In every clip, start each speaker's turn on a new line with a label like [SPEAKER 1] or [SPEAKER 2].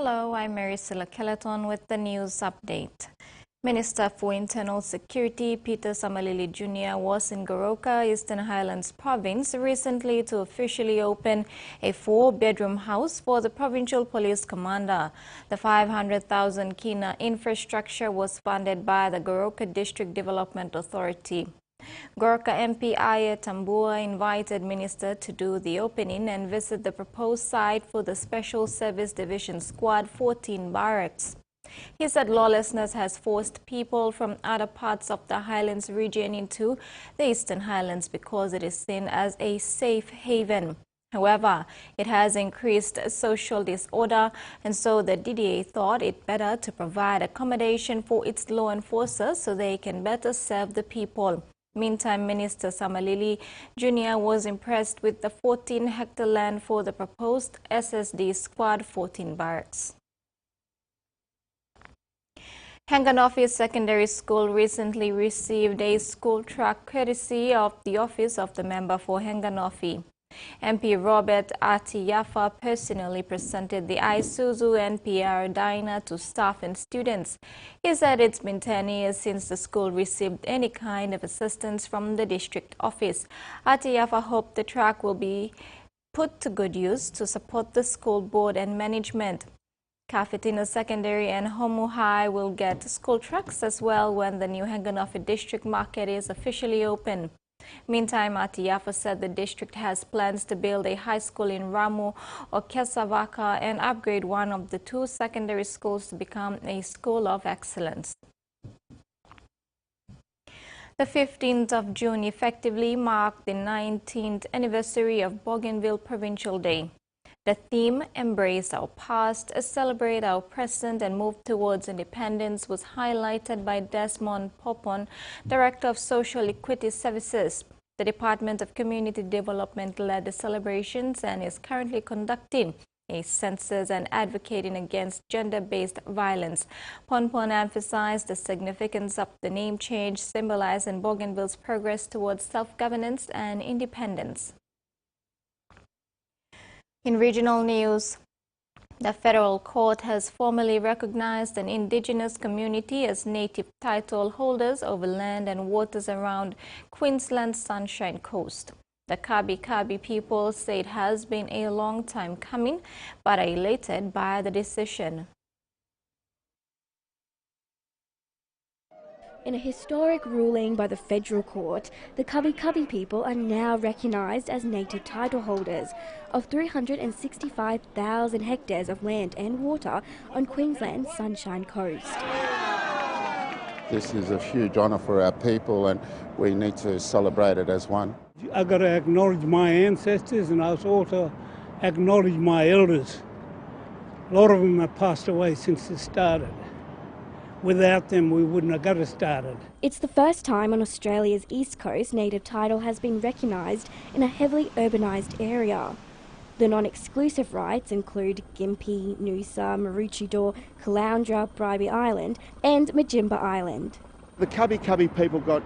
[SPEAKER 1] Hello, I'm Maricela Kelleton with the news update. Minister for Internal Security Peter Samalili Jr. was in Goroka, Eastern Highlands Province recently to officially open a 4-bedroom house for the provincial police commander. The 500,000 kina infrastructure was funded by the Goroka District Development Authority. Goroka MP Aya Tambua invited Minister to do the opening and visit the proposed site for the Special Service Division Squad 14 barracks. He said lawlessness has forced people from other parts of the Highlands region into the Eastern Highlands because it is seen as a safe haven. However, it has increased social disorder, and so the DDA thought it better to provide accommodation for its law enforcers so they can better serve the people. Meantime, Minister Samalili Jr. was impressed with the 14-hectare land for the proposed SSD Squad 14 barracks. Hanganofi Secondary School recently received a school truck courtesy of the Office of the Member for Hanganofi. MP Robert Atiyafa personally presented the Isuzu NPR Dyna to staff and students. He said it's been 10 years since the school received any kind of assistance from the district office. Atiyafa hoped the truck will be put to good use to support the school board and management. Kafetina Secondary and Homu High will get school trucks as well when the new Hanganofi district market is officially open. Meantime, Atiyafa said the district has plans to build a high school in Ramu or Kesavaka and upgrade one of the 2 secondary schools to become a school of excellence. The 15th of June effectively marked the 19th anniversary of Bougainville Provincial Day. The theme, Embrace Our Past, Celebrate Our Present and Move Towards Independence, was highlighted by Desmond Popon, Director of Social Equity Services. The Department of Community Development led the celebrations and is currently conducting a census and advocating against gender-based violence. Ponpon emphasized the significance of the name change, symbolizing Bougainville's progress towards self-governance and independence. In regional news, the federal court has formally recognized an indigenous community as native title holders over land and waters around Queensland's Sunshine Coast. The Kabi people say it has been a long time coming, but are elated by the decision.
[SPEAKER 2] In a historic ruling by the federal court, the Kabi people are now recognised as native title holders of 365,000 hectares of land and water on Queensland's Sunshine Coast.
[SPEAKER 3] This is a huge honour for our people and we need to celebrate it as one.
[SPEAKER 4] I've got to acknowledge my ancestors and I also acknowledge my elders. A lot of them have passed away since it started. Without them, we wouldn't have got it started.
[SPEAKER 2] It's the first time on Australia's east coast native title has been recognised in a heavily urbanised area. The non-exclusive rights include Gympie, Noosa, Maroochydore, Caloundra, Bribie Island and Majimba Island.
[SPEAKER 5] The Kabi people got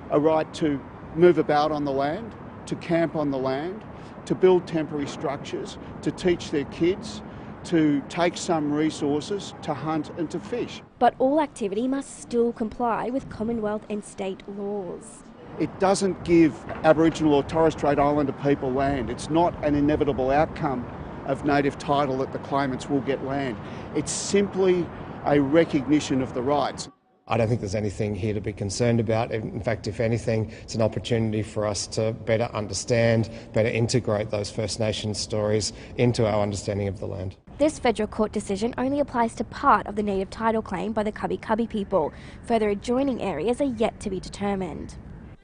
[SPEAKER 5] a right to move about on the land, to camp on the land, to build temporary structures, to teach their kids, to take some resources, to hunt and to fish.
[SPEAKER 2] But all activity must still comply with Commonwealth and state laws.
[SPEAKER 5] It doesn't give Aboriginal or Torres Strait Islander people land. It's not an inevitable outcome of native title that the claimants will get land. It's simply a recognition of the rights.
[SPEAKER 6] I don't think there's anything here to be concerned about. In fact, if anything, it's an opportunity for us to better understand, better integrate those First Nations stories into our understanding of the land.
[SPEAKER 2] This federal court decision only applies to part of the native title claim by the Kabi people. Further adjoining areas are yet to be determined.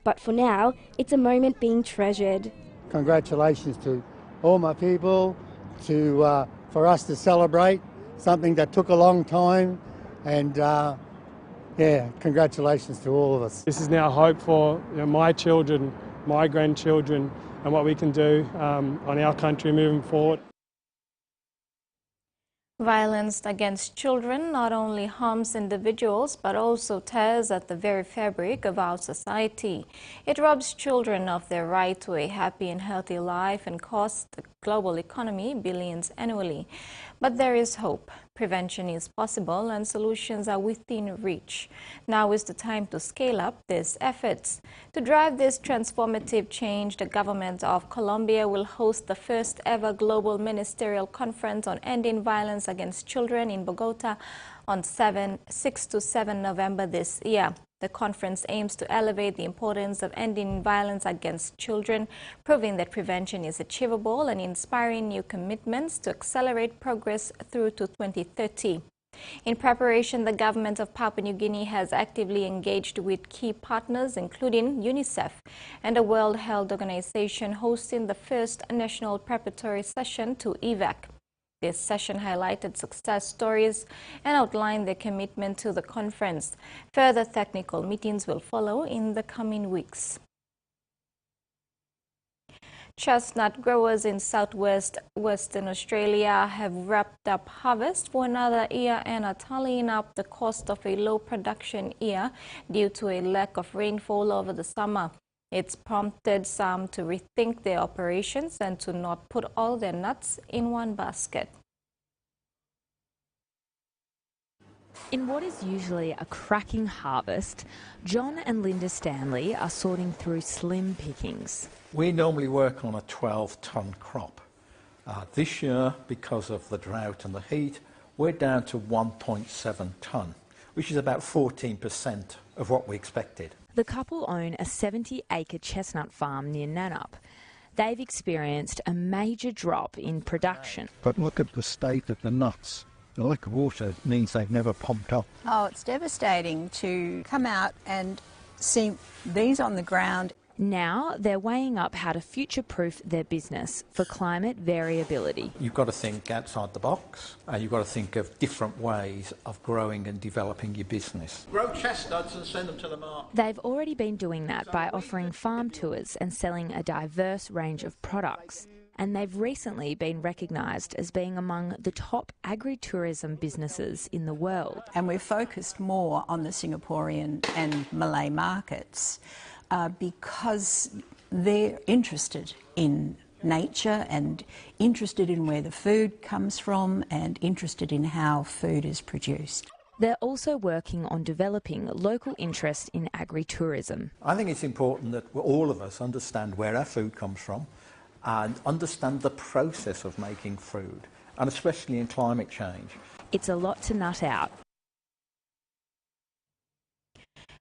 [SPEAKER 2] But for now, it's a moment being treasured.
[SPEAKER 7] Congratulations to all my people, for us to celebrate something that took a long time, and yeah, congratulations to all of us.
[SPEAKER 4] This is now hope for my children, my grandchildren, and what we can do on our country moving forward.
[SPEAKER 1] Violence against children not only harms individuals but also tears at the very fabric of our society. It robs children of their right to a happy and healthy life and costs global economy billions annually. But there is hope. Prevention is possible and solutions are within reach. Now is the time to scale up these efforts. To drive this transformative change, the government of Colombia will host the first ever global ministerial conference on ending violence against children in Bogota on 6 to 7 November this year. The conference aims to elevate the importance of ending violence against children, proving that prevention is achievable and inspiring new commitments to accelerate progress through to 2030. In preparation, the government of Papua New Guinea has actively engaged with key partners, including UNICEF and the World Health Organization, hosting the first national preparatory session to EVAC. This session highlighted success stories and outlined their commitment to the conference. Further technical meetings will follow in the coming weeks. Chestnut growers in Western Australia have wrapped up harvest for another year and are tallying up the cost of a low production year due to a lack of rainfall over the summer. It's prompted some to rethink their operations and to not put all their nuts in one basket.
[SPEAKER 8] In what is usually a cracking harvest, John and Linda Stanley are sorting through slim pickings.
[SPEAKER 9] We normally work on a 12-tonne crop. This year, because of the drought and the heat, we're down to 1.7 tonne, which is about 14% of what we expected.
[SPEAKER 8] The couple own a 70-acre chestnut farm near Nannup. They've experienced a major drop in production.
[SPEAKER 10] But look at the state of the nuts. The lack of water means they've never pumped up.
[SPEAKER 11] Oh, it's devastating to come out and see these on the ground.
[SPEAKER 8] Now they're weighing up how to future-proof their business for climate variability.
[SPEAKER 9] You've got to think outside the box, and you've got to think of different ways of growing and developing your business. Grow chestnuts and send them to the market.
[SPEAKER 8] They've already been doing that by offering farm tours and selling a diverse range of products. And they've recently been recognised as being among the top agri-tourism businesses in the world.
[SPEAKER 11] And we've focused more on the Singaporean and Malay markets because they're interested in nature and interested in where the food comes from and interested in how food is produced.
[SPEAKER 8] They're also working on developing local interest in agri-tourism.
[SPEAKER 9] I think it's important that all of us understand where our food comes from and understand the process of making food, and especially in climate change.
[SPEAKER 8] It's a lot to nut out.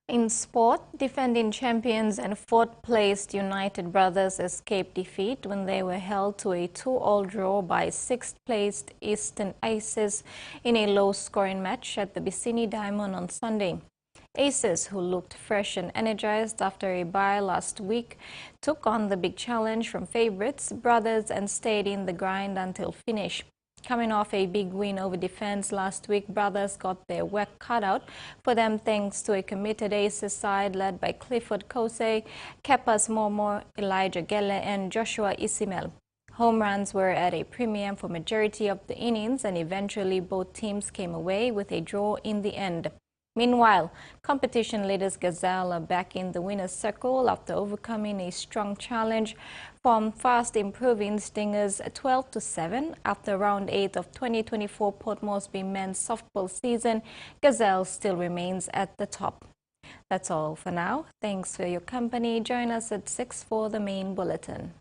[SPEAKER 1] In sport, defending champions and fourth-placed United Brothers escaped defeat when they were held to a 2-all draw by sixth-placed Eastern Aces in a low-scoring match at the Bicini Diamond on Sunday. Aces, who looked fresh and energized after a bye last week, took on the big challenge from favourites, Brothers, and stayed in the grind until finish. Coming off a big win over Defence last week, Brothers got their work cut out for them thanks to a committed Aces side led by Clifford Kosei, Kepas Momo, Elijah Gele, and Joshua Isimel. Home runs were at a premium for majority of the innings, and eventually both teams came away with a draw in the end. Meanwhile, competition leaders Gazelle are back in the winner's circle after overcoming a strong challenge from fast improving Stingers 12-7 after round 8 of 2024 Port Moresby men's softball season. Gazelle still remains at the top. That's all for now. Thanks for your company. Join us at 6 for the main bulletin.